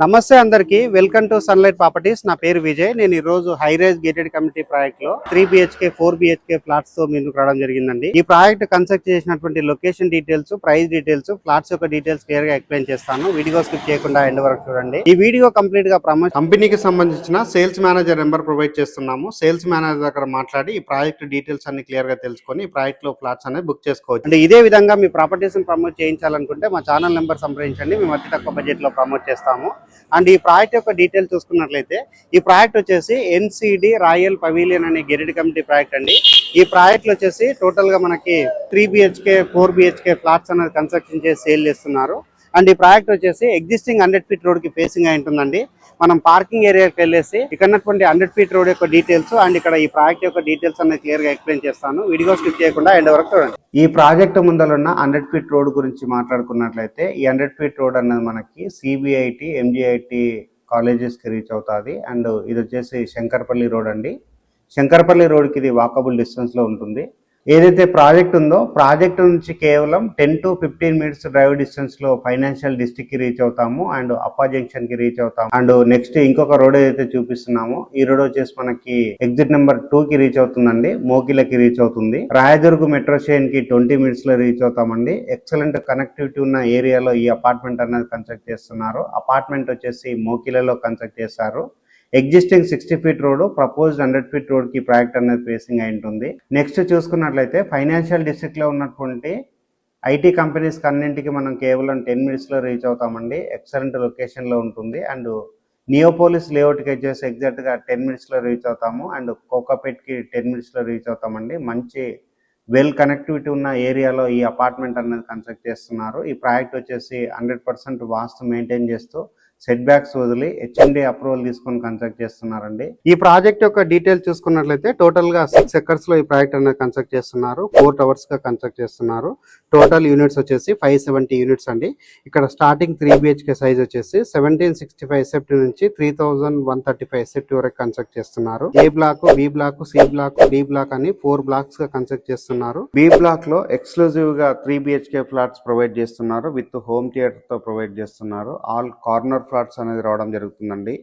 నమస్తే అందరికి welcome to sunlight properties. నా పేరు విజయ్. నేను ఈ రోజు high rise gated community project లో 3 BHK 4 BHK ఫ్లాట్స్ తో ముందుకు రావడం జరిగిందండి. ఈ ప్రాజెక్ట్ కన్స్ట్రక్ట్ చేసినటువంటి location details, price details, flats యొక్క డీటెయిల్స్ క్లియర్ గా ఎక్స్ప్లెయిన్ చేస్తాను. వీడియో స్కిప్ చేయకుండా ఎండ్ వరకు చూడండి. ఈ వీడియో కంప్లీట్ గా కంపెనీకి సంబంధించిన సేల్స్ మేనేజర్ నెంబర్ ప్రొవైడ్ చేస్తున్నాము. సేల్స్ మేనేజర్ దగ్గర మాట్లాడి ఈ ప్రాజెక్ట్ డీటెయిల్స్ అన్ని క్లియర్ గా తెలుసుకొని ఈ ప్రాజెక్ట్ లో ఫ్లాట్స్ అనేది బుక్ చేసుకోవచ్చు. అంటే ఇదే విధంగా మీ ప్రాపర్టీస్ ప్రమోట్ చేయించాలనుకుంటే మా ఛానల్ నెంబర్ సంప్రదించండి. మేము అతి తక్కువ బడ్జెట్ లో ప్రమోట్ చేస్తాము. అండ్ ఈ ప్రాజెక్ట్ యొక్క డీటెయిల్ చూసుకున్నట్లయితే ఈ ప్రాజెక్ట్ వచ్చేసి NCD రాయల్ పవిలియన్ అనే గేటెడ్ కమ్యూనిటీ ప్రాజెక్ట్ అండి. ఈ ప్రాజెక్ట్ లో వచ్చేసి టోటల్ గా మనకి 3 BHK 4 BHK ఫ్లాట్స్ అనేది కన్స్ట్రక్షన్ చేసి సేల్ చేస్తున్నారు. అండ్ ఈ ప్రాజెక్ట్ వచ్చేసి ఎగ్జిస్టింగ్ 100 feet రోడ్ కి ఫేసింగ్ అయి ఉంటుందండి. మనం పార్కింగ్ ఏరియాకి వెళ్ళేసి ఇక్కడ ఉన్నటువంటి 100 feet రోడ్ యొక్క డీటెయిల్స్ అండ్ ఇక్కడ ఈ ప్రాజెక్ట్ యొక్క డీటెయిల్స్ అనేది క్లియర్ గా ఎక్స్ప్లెయిన్ చేస్తాను. వీడియో స్కిప్ చేయకుండా ఎండ్ వరకు చూడండి. ఈ ప్రాజెక్ట్ ముందర ఉన్న 100 feet రోడ్ గురించి మాట్లాడుకున్నట్లయితే ఈ 100 feet రోడ్ అన్నది మనకి CBIT MGIT కాలేజెస్ కి రీచ్ అవుతుంది. అండ్ ఇది వచ్చేసి శంకర్పల్లి రోడ్ అండి. శంకర్పల్లి రోడ్ కి ఇది వాకబుల్ డిస్టెన్స్ లో ఉంటుంది. ఏదైతే ప్రాజెక్ట్ ఉందో ప్రాజెక్ట్ నుంచి కేవలం 10 to 15 minutes డ్రైవ్ డిస్టెన్స్ లో ఫైనాన్షియల్ డిస్ట్రిక్ట్ కి రీచ్ అవుతాము. అండ్ అప్పా జంక్షన్ కి రీచ్ అవుతాము. అండ్ నెక్స్ట్ ఇంకొక రోడ్ ఏదైతే చూపిస్తున్నామో ఈ రోడ్ వచ్చేసి మనకి ఎగ్జిట్ నెంబర్ 2 కి రీచ్ అవుతుందండి. మోకిలకి రీచ్ అవుతుంది. రాయదుర్గ్ మెట్రో స్టేషన్ కి 20 minutes లో రీచ్ అవుతామండి. ఎక్సలెంట్ కనెక్టివిటీ ఉన్న ఏరియాలో ఈ అపార్ట్మెంట్ అనేది కన్స్ట్రక్ట్ చేస్తున్నారు. అపార్ట్మెంట్ వచ్చేసి మోకిలలో కన్స్ట్రక్ట్ చేస్తారు. Existing 60 feet road, proposed 100 feet road కి ప్రాజెక్ట్ అనేది ఫేసింగ్ అయి ఉంటుంది. నెక్స్ట్ చూసుకున్నట్లయితే ఫైనాన్షియల్ డిస్ట్రిక్ట్ లో ఉన్నటువంటి IT కంపెనీస్ అన్నింటికి మనం కేవలం 10 minutes లో రీచ్ అవుతామండి. ఎక్సలెంట్ లొకేషన్ లో ఉంటుంది. అండ్ నియోపోలిస్ లేఅవుట్ కి వచ్చేసి ఎగ్జాక్ట్ గా 10 minutes లో రీచ్ అవుతాము. అండ్ కోకాపేట్ కి 10 minutes లో రీచ్ అవుతామండి. మంచి వెల్ కనెక్టివిటీ ఉన్న ఏరియాలో ఈ అపార్ట్మెంట్ అనేది కన్స్ట్రక్ట్ చేస్తున్నారు. ఈ ప్రాజెక్ట్ వచ్చేసి 100% వాస్తు మెయింటైన్ చేస్తూ సెట్ బ్యాక్స్ వదిలి HMD అప్రూవల్ తీసుకొని కన్స్ట్రక్ట్ చేస్తున్నారండి. ఈ ప్రాజెక్ట్ యొక్క డీటెయిల్స్ చూసుకున్నట్లయితే టోటల్ గా 6 acres లో ఈ ప్రాజెక్ట్ అనేది కన్స్ట్రక్ట్ చేస్తున్నారు. 4 towers గా కన్స్ట్రక్ట్ చేస్తున్నారు. టోటల్ యూనిట్స్ వచ్చేసి 570 యూనిట్స్ అండి. ఇక్కడ స్టార్టింగ్ 3 BHK సైజ్ వచ్చేసి 1765 SFT నుంచి 3135 SFT వరకు కన్స్ట్రక్ట్ చేస్తున్నారు. A block, B block, C block, D block అని 4 blocks గా కన్స్ట్రక్ట్ చేస్తున్నారు. B బ్లాక్ లో ఎక్స్క్లూజివ్ గా 3 BHK ఫ్లాట్స్ ప్రొవైడ్ చేస్తున్నారు. విత్ హోమ్ థియేటర్ తో ప్రొవైడ్ చేస్తున్నారు. ఆల్ కార్నర్ ఫ్లాట్స్ అనేది రావడం జరుగుతుందండి.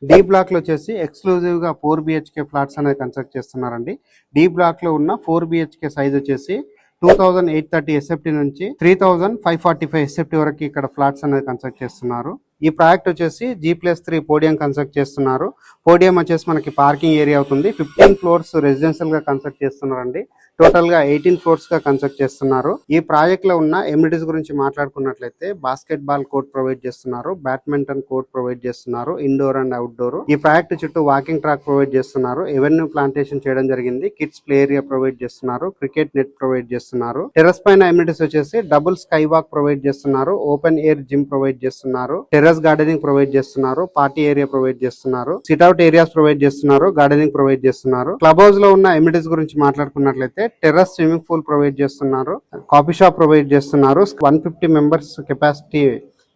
D బ్లాక్ లో వచ్చేసి ఎక్స్క్లూజివ్ గా 4 BHK ఫ్లాట్స్ అనేది కన్స్ట్రక్ట్ చేస్తున్నారండి. D బ్లాక్ లో ఉన్న 4 BHK సైజ్ వచ్చేసి 2830 SFT నుంచి 3545 SFT వరకు ఇక్కడ ఫ్లాట్స్ అనేది కన్స్ట్రక్ట్ చేస్తున్నారు. ఈ ప్రాజెక్ట్ వచ్చేసి G+3 పోడియం కన్స్ట్రక్ట్ చేస్తున్నారు. పోడియం వచ్చేసి మనకి పార్కింగ్ ఏరియా అవుతుంది. 15 floors రెసిడెన్షియల్ గా కన్స్ట్రక్ట్ చేస్తున్నారండి. టోటల్ గా 18 floors గా కన్స్ట్రక్ట్ చేస్తున్నారు. ఈ ప్రాజెక్ట్ లో ఉన్న ఎమ్యూనిటీస్ గురించి మాట్లాడుకున్నట్లయితే బాస్కెట్ బాల్ కోర్ట్ ప్రొవైడ్ చేస్తున్నారు. బ్యాడ్మింటన్ కోర్ట్ ప్రొవైడ్ చేస్తున్నారు. Indoor and outdoor. ఈ ప్రాజెక్ట్ చుట్టూ వాకింగ్ ట్రాక్ ప్రొవైడ్ చేస్తున్నారు. ఎవెన్యూ ప్లాంటేషన్ చేయడం జరిగింది. కిడ్స్ ప్లే ఏరియా ప్రొవైడ్ చేస్తున్నారు. క్రికెట్ నెట్ ప్రొవైడ్ చేస్తున్నారు. టెర్రస్ పైన ఎమ్యూనిటీస్ వచ్చేసి డబుల్ స్కై వాక్ ప్రొవైడ్ చేస్తున్నారు. ఓపెన్ ఎయిర్ జిమ్ ప్రొవైడ్ చేస్తున్నారు. టెర్రస్ గార్డెనింగ్ ప్రొవైడ్ చేస్తున్నారు. పార్టీ ఏరియా ప్రొవైడ్ చేస్తున్నారు. సిట్అవుట్ ఏరియాస్ ప్రొవైడ్ చేస్తున్నారు. గార్డెనింగ్ ప్రొవైడ్ చేస్తున్నారు. క్లబ్ హౌస్ లో ఉన్న ఎమ్యూనిటీస్ గురించి మాట్లాడుకున్నట్లయితే టెర్రస్ స్విమ్మింగ్ పూల్ ప్రొవైడ్ చేస్తున్నారు. కాఫీ షాప్ ప్రొవైడ్ చేస్తున్నారు. 150 members capacity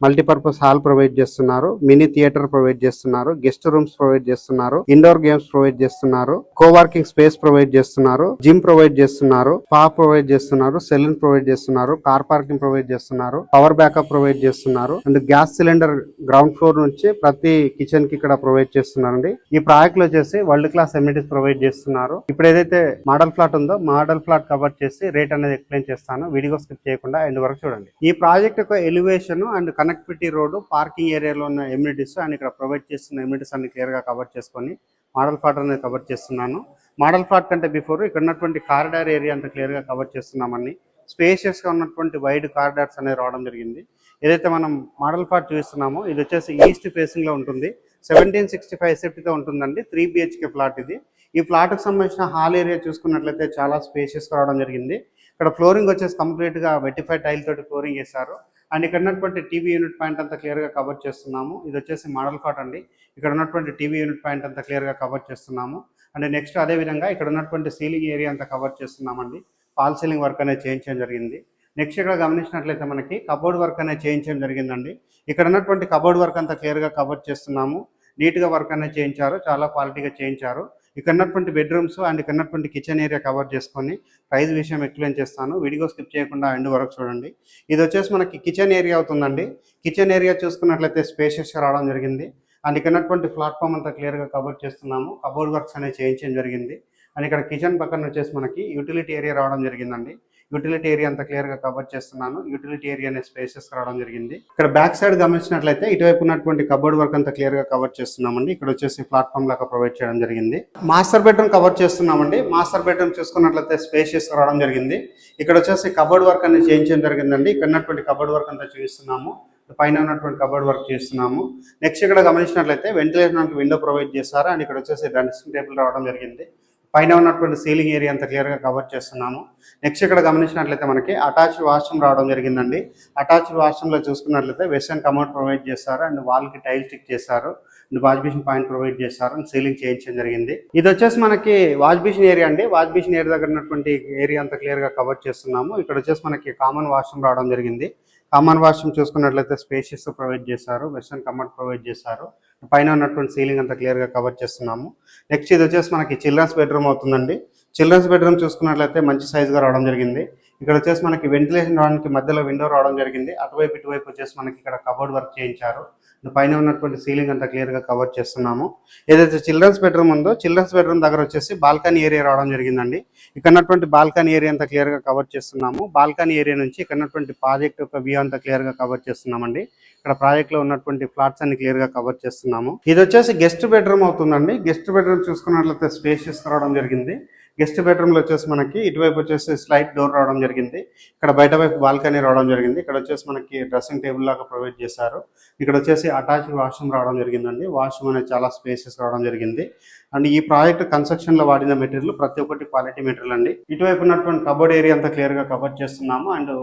multipurpose hall provide చేస్తున్నారు. మినీ థియేటర్ ప్రొవైడ్ చేస్తున్నారు. గెస్ట్ రూమ్స్ ప్రొవైడ్ చేస్తున్నారు. ఇండోర్ గేమ్స్ ప్రొవైడ్ చేస్తున్నారు. కోవర్కింగ్ స్పేస్ ప్రొవైడ్ చేస్తున్నారు. జిమ్ ప్రొవైడ్ చేస్తున్నారు. స్పా ప్రొవైడ్ చేస్తున్నారు. సెలూన్ ప్రొవైడ్ చేస్తున్నారు. కార్ పార్కింగ్ ప్రొవైడ్ చేస్తున్నారు. పవర్ బ్యాకప్ ప్రొవైడ్ చేస్తున్నారు. And gas cylinder ground floor నుంచి ప్రతి కిచెన్ కి ఇక్కడ ప్రొవైడ్ చేస్తున్నారండి. ఈ ప్రాజెక్ట్ లో వచ్చేసి వరల్డ్ క్లాస్ ఎమ్యూనిటీస్ ప్రొవైడ్ చేస్తున్నారు. ఇప్పుడు ఏదైతే మోడల్ ఫ్లాట్ ఉందో మోడల్ ఫ్లాట్ కవర్ చేసి రేట్ అనేది ఎక్స్ప్లెయిన్ చేస్తాను. వీడియో స్కిప్ చేయకుండా ఎండ్ వరకు చూడండి. ఈ ప్రాజెక్ట్ యొక్క elevation and connectivity road, parking ఏరియాలో ఉన్న ఎమ్యూనిటీస్ అండ్ ఇక్కడ ప్రొవైడ్ చేస్తున్న ఎమ్యూనిటీస్ అన్ని క్లియర్ గా కవర్ చేసుకొని మోడల్ ఫ్లాట్ అనేది కవర్ చేస్తున్నాను. మోడల్ ఫ్లాట్ కంటే బిఫోర్ ఇక్కడ ఉన్నటువంటి కారిడార్ ఏరియా అంతా క్లియర్ గా కవర్ చేస్తున్నామని. స్పేషియస్ గా ఉన్నటువంటి వైడ్ కారిడార్స్ అనేది రావడం జరిగింది. ఏదైతే మనం మోడల్ ఫ్లాట్ చూస్తున్నామో ఇది వచ్చేసి ఈస్ట్ ఫేసింగ్ లో ఉంటుంది. 1765 SFT తో ఉంటుందండి. 3 BHK ఫ్లాట్ ఇది. ఈ ఫ్లాట్ కు సంబంధించిన హాల్ ఏరియా చూసుకున్నట్లయితే చాలా స్పేషియస్ గా రావడం జరిగింది. ఇక్కడ ఫ్లోరింగ్ వచ్చేసి కంప్లీట్ గా వెటిఫైడ్ టైల్ తోటి ఫ్లోరింగ్ చేశారు. అండ్ ఇక్కడ ఉన్నటువంటి టీవీ యూనిట్ పాయింట్ అంతా క్లియర్ గా కవర్ చేస్తున్నాము. ఇది వచ్చేసి మోడల్ ఫ్లాట్ అండి. ఇక్కడ ఉన్నటువంటి టీవీ యూనిట్ పాయింట్ అంతా క్లియర్ గా కవర్ చేస్తున్నాము. అండ్ నెక్స్ట్ అదే విధంగా ఇక్కడ ఉన్నటువంటి సీలింగ్ ఏరియా అంతా కవర్ చేస్తున్నామండి. ఫాల్ సీలింగ్ వర్క్ అనేది చేయించడం జరిగింది. నెక్స్ట్ ఇక్కడ గమనించినట్లయితే మనకి కబోర్డ్ వర్క్ అనేది చేయించడం జరిగిందండి. ఇక్కడ ఉన్నటువంటి కబోర్డ్ వర్క్ అంతా క్లియర్ గా కవర్ చేస్తున్నాము. నీట్ గా వర్క్ అనేది చేయించారు. చాలా క్వాలిటీగా చేయించారు. ఇక్కడ ఉన్నటువంటి బెడ్రూమ్స్ అండ్ ఇక్కడ ఉన్నటువంటి కిచెన్ ఏరియా కవర్ చేసుకొని ప్రైస్ విషయం ఎక్స్ప్లెయిన్ చేస్తాను. వీడియో స్కిప్ చేయకుండా ఎండ్ వరకు చూడండి. ఇది వచ్చేసి మనకి కిచెన్ ఏరియా అవుతుందండి. కిచెన్ ఏరియా చూసుకున్నట్లయితే స్పేషియస్గా రావడం జరిగింది. అండ్ ఇక్కడ ఉన్నటువంటి ప్లాట్ఫామ్ అంతా క్లియర్గా కవర్ చేస్తున్నాము. కబోర్డ్ వర్క్స్ అనేవి చేయించడం జరిగింది. అండ్ ఇక్కడ కిచెన్ పక్కన వచ్చేసి మనకి యూటిలిటీ ఏరియా రావడం జరిగిందండి. యూటిలిటీ ఏరియా అంతా క్లియర్గా కవర్ చేస్తున్నాను. యూటిలిటీ ఏరియా అనే స్పేసెస్ రావడం జరిగింది. ఇక్కడ బ్యాక్ సైడ్ గమనించినట్లయితే ఇటువైపు ఉన్నటువంటి కబోర్డ్ వర్క్ అంతా క్లియర్గా కవర్ చేస్తున్నామండి. ఇక్కడ వచ్చేసి ప్లాట్ఫామ్ లాగా ప్రొవైడ్ చేయడం జరిగింది. మాస్టర్ బెడ్రూమ్ కవర్ చేస్తున్నామండి. మాస్టర్ బెడ్రూమ్ చూసుకున్నట్లయితే స్పేషియస్ రావడం జరిగింది. ఇక్కడ వచ్చేసి కబోర్డ్ వర్క్ అనేది చేయించడం జరిగిందండి. ఇక్కడ ఉన్నటువంటి కబోర్డ్ వర్క్ అంతా చూపిస్తున్నాము. పైన ఉన్నటువంటి కబోర్డ్ వర్క్ చేస్తున్నాము. నెక్స్ట్ ఇక్కడ గమనించినట్లయితే వెంటిలేషన్ విండో ప్రొవైడ్ చేస్తారు. అండ్ ఇక్కడ వచ్చేసి డ్రెస్సింగ్ టేబుల్ రావడం జరిగింది. పైన ఉన్నటువంటి సీలింగ్ ఏరియా అంతా క్లియర్గా కవర్ చేస్తున్నాము. నెక్స్ట్ ఇక్కడ గమనించినట్లయితే మనకి అటాచ్డ్ వాష్రూమ్ రావడం జరిగిందండి. అటాచ్డ్ వాష్రూమ్లో చూసుకున్నట్లయితే వెస్టర్న్ కమోడ్ ప్రొవైడ్ చేస్తారు. అండ్ వాల్కి టైల్ స్టిక్ చేస్తారు. And wash basin point provide చేస్తారు. అండ్ సీలింగ్ చేయించడం జరిగింది. ఇది వచ్చేసి మనకి వాష్ బేసిన్ ఏరియా అండి. వాష్ బేసిన్ ఏరియా దగ్గర ఉన్నటువంటి ఏరియా అంతా క్లియర్గా కవర్ చేస్తున్నాము. ఇక్కడ వచ్చేసి మనకి కామన్ వాష్రూమ్ రావడం జరిగింది. కామన్ వాష్రూమ్ చూసుకున్నట్లయితే స్పేషియస్ ప్రొవైడ్ చేస్తారు. వెస్టర్న్ కమోడ్ ప్రొవైడ్ చేస్తారు. పైన ఉన్నటువంటి సీలింగ్ అంతా క్లియర్గా కవర్ చేస్తున్నాము. నెక్స్ట్ ఇది వచ్చేసి మనకి చిల్డ్రన్స్ బెడ్రూమ్ అవుతుందండి. చిల్డ్రన్స్ బెడ్రూమ్ చూసుకున్నట్లయితే మంచి సైజ్గా రావడం జరిగింది. ఇక్కడ వచ్చేసి మనకి వెంటిలేషన్ రావడానికి మధ్యలో విండో రావడం జరిగింది. అటువైపు ఇటువైపు వచ్చేసి మనకి ఇక్కడ కబోర్డ్ వర్క్ చేయించారు. పైన ఉన్నటువంటి సీలింగ్ అంతా క్లియర్గా కవర్ చేస్తున్నాము. ఏదైతే చిల్డ్రన్స్ బెడ్రూమ్ ఉందో చిల్డ్రన్స్ బెడ్రూమ్ దగ్గర వచ్చేసి బాల్కనీ ఏరియా రావడం జరిగిందండి. ఇక్కడ ఉన్నటువంటి బాల్కనీ ఏరియా అంతా క్లియర్గా కవర్ చేస్తున్నాము. బాల్కనీ ఏరియా నుంచి ఇక్కడ ఉన్నటువంటి ప్రాజెక్ట్ యొక్క వ్యూ అంతా క్లియర్గా కవర్ చేస్తున్నామండి. ఇక్కడ ప్రాజెక్ట్ లో ఉన్నటువంటి ఫ్లాట్స్ అన్ని క్లియర్ గా కవర్ చేస్తున్నాము. ఇది వచ్చేసి గెస్ట్ బెడ్రూమ్ అవుతుందండి. గెస్ట్ బెడ్రూమ్ చూసుకున్నట్లయితే స్పేషియస్ రావడం జరిగింది. గెస్ట్ బెడ్రూమ్ లో వచ్చేసి మనకి ఇటువైపు వచ్చేసి స్లైడ్ డోర్ రావడం జరిగింది. ఇక్కడ బయట వైపు బాల్కనీ రావడం జరిగింది. ఇక్కడ వచ్చేసి మనకి డ్రెస్సింగ్ టేబుల్ లాగా ప్రొవైడ్ చేశారు. ఇక్కడ వచ్చేసి అటాచ్డ్ వాష్రూమ్ రావడం జరిగిందండి. వాష్రూమ్ అనేది చాలా స్పేసెస్ రావడం జరిగింది. అండ్ ఈ ప్రాజెక్ట్ కన్స్ట్రక్షన్ లో వాడిన మెటీరియల్ ప్రతి ఒక్కటి క్వాలిటీ మెటీరియల్ అండి. ఇటువైపు ఉన్నటువంటి కబోర్డ్ ఏరియా అంతా క్లియర్ గా కవర్ చేస్తున్నాము. అండ్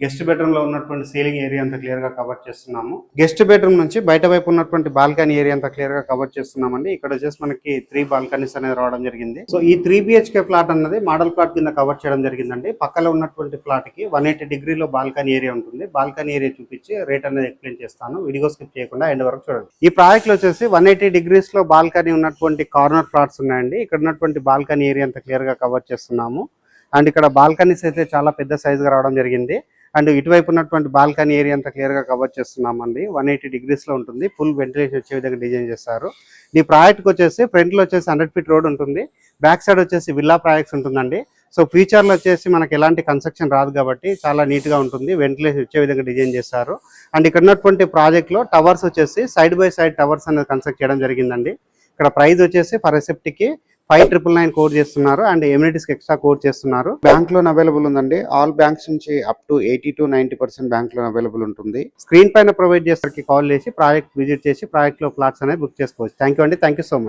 గెస్ట్ బెడ్రూమ్ లో ఉన్నటువంటి సీలింగ్ ఏరియా అంతా క్లియర్ గా కవర్ చేస్తున్నాము. గెస్ట్ బెడ్రూమ్ నుంచి బయట వైపు ఉన్నటువంటి బాల్కనీ ఏరియా అంతా క్లియర్ గా కవర్ చేస్తున్నామండి. ఇక్కడ వచ్చేసి మనకి 3 బాల్కనీస్ అనేది రావడం జరిగింది. సో ఈ 3 BHK ఫ్లాట్ అన్నది మోడల్ ప్లాట్ కింద కవర్ చేయడం జరిగిందండి. పక్కన ఉన్నటువంటి ఫ్లాట్ కి 180 డిగ్రీలో బాల్కనీ ఏరియా ఉంటుంది. బాల్కనీ ఏరియా చూపించి రేట్ అనేది ఎక్స్ప్లెయిన్ చేస్తాను. వీడియో స్కిప్ చేయకుండా ఎండ్ వరకు చూడండి. ఈ ప్రాజెక్ట్ లో వచ్చేసి 180 డిగ్రీస్ లో బాల్కనీ ఉన్నటువంటి కార్నర్ ఫ్లాట్స్ ఉన్నాయండి. ఇక్కడ ఉన్నటువంటి బాల్కనీ ఏరియా అంతా క్లియర్ గా కవర్ చేస్తున్నాము. అండ్ ఇక్కడ బాల్కనీస్ అయితే చాలా పెద్ద సైజ్ గా రావడం జరిగింది. అండ్ ఇటువైపు ఉన్నటువంటి బాల్కనీ ఏరియా అంతా క్లియర్ గా కవర్ చేస్తున్నామండి. 180 డిగ్రీస్ లో ఉంటుంది. ఫుల్ వెంటిలేషన్ వచ్చే విధంగా డిజైన్ చేస్తారు. ఈ ప్రాజెక్ట్ వచ్చేసి ఫ్రంట్ లో వచ్చేసి 100 ఫీట్ రోడ్ ఉంటుంది. బ్యాక్ సైడ్ వచ్చేసి విల్లా ప్రాజెక్ట్స్ ఉంటుందండి. సో ఫ్యూచర్ లో వచ్చేసి మనకి ఎలాంటి కన్స్ట్రక్షన్ రాదు కాబట్టి చాలా నీట్ గా ఉంటుంది. వెంటిలేషన్ వచ్చే విధంగా డిజైన్ చేస్తారు. అండ్ ఇక్కడ ఉన్నటువంటి ప్రాజెక్ట్ లో టవర్స్ వచ్చేసి సైడ్ బై సైడ్ టవర్స్ అనేది కన్స్ట్రక్ట్ చేయడం జరిగిందండి. ఇక్కడ ప్రైస్ వచ్చేసి ఫర్ సెప్ట్ కి 5999 కోడ్ చేస్తున్నారు. అండ్ ఎమ్యూనిటీస్ కి ఎక్స్ట్రా కోడ్ చేస్తున్నారు. బ్యాంక్ లోన్ అవైలబుల్ ఉందండి. ఆల్ బ్యాంక్స్ నుంచి up to 80 to 90% bank loan available ఉంటుంది. స్క్రీన్ పైన ప్రొవైడ్ చేసరికి కాల్ చేసి ప్రాజెక్ట్ విజిట్ చేసి ప్రాజెక్ట్ లో ఫ్లాట్స్ అనేది బుక్ చేసుకోవచ్చు. థ్యాంక్ యూ అండి. Thank you so much.